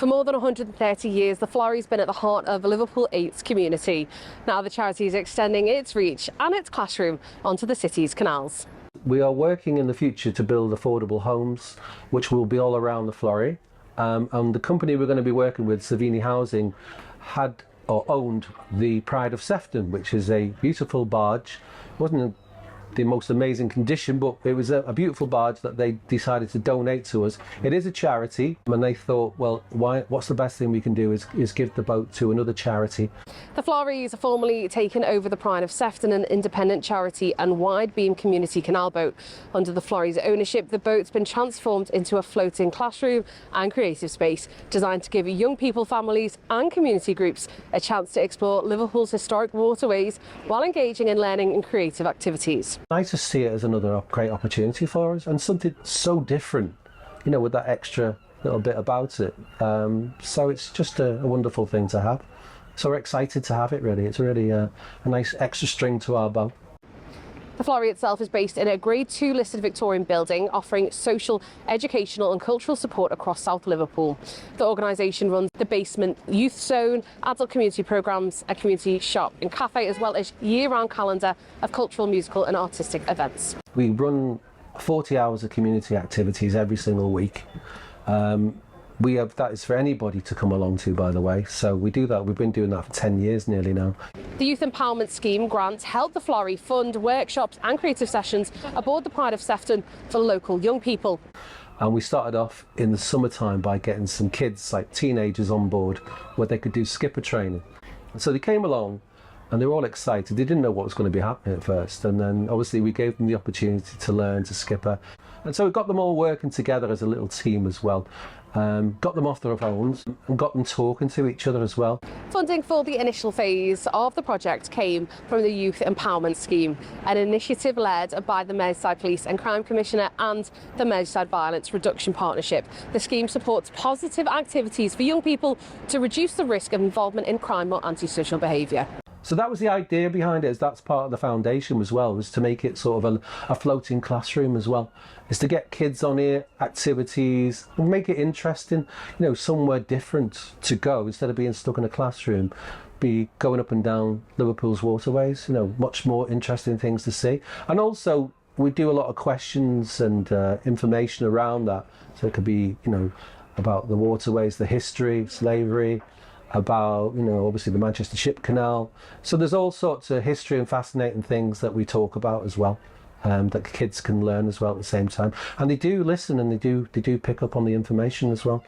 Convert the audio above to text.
For more than 130 years, the Florrie's been at the heart of Liverpool 8's community. Now the charity is extending its reach and its classroom onto the city's canals. We are working in the future to build affordable homes, which will be all around the Florrie. And the company we're going to be working with, Savini Housing, had or owned the Pride of Sefton, which is a beautiful barge. It wasn't the most amazing condition, but it was a beautiful barge that they decided to donate to us. It is a charity, and they thought, well, what's the best thing we can do is give the boat to another charity. The Florrie's formally taken over the Pride of Sefton, an independent charity and wide beam community canal boat. Under the Florrie's ownership, the boat's been transformed into a floating classroom and creative space designed to give young people, families and community groups a chance to explore Liverpool's historic waterways while engaging in learning and creative activities. Nice to see it as another great opportunity for us, and something so different, you know, with that extra little bit about it. So it's just a wonderful thing to have. So we're excited to have it, really. It's really a nice extra string to our bow. The Florrie itself is based in a Grade 2 listed Victorian building offering social, educational and cultural support across South Liverpool. The organisation runs the basement youth zone, adult community programmes, a community shop and cafe, as well as year-round calendar of cultural, musical and artistic events. We run 40 hours of community activities every single week. That is for anybody to come along to, by the way. So we do that. We've been doing that for 10 years nearly now. The Youth Empowerment Scheme grants help the Florrie fund workshops and creative sessions aboard the Pride of Sefton for local young people. And we started off in the summertime by getting some kids, like teenagers, on board where they could do skipper training. And so they came along and they were all excited. They didn't know what was going to be happening at first. And then obviously we gave them the opportunity to learn to skipper. And so we got them all working together as a little team as well. Got them off their phones and got them talking to each other as well. Funding for the initial phase of the project came from the Youth Empowerment Scheme, an initiative led by the Merseyside Police and Crime Commissioner and the Merseyside Violence Reduction Partnership. The scheme supports positive activities for young people to reduce the risk of involvement in crime or antisocial behaviour. So that was the idea behind it, is that's part of the foundation as well, was to make it sort of a floating classroom as well, is to get kids on here, activities, and make it interesting, you know, somewhere different to go instead of being stuck in a classroom, be going up and down Liverpool's waterways, you know, much more interesting things to see. And also we do a lot of questions and information around that, so it could be, you know, about the waterways, the history, slavery, about, you know, obviously the Manchester Ship Canal. So there's all sorts of history and fascinating things that we talk about as well, that kids can learn as well at the same time. And they do listen and they do pick up on the information as well.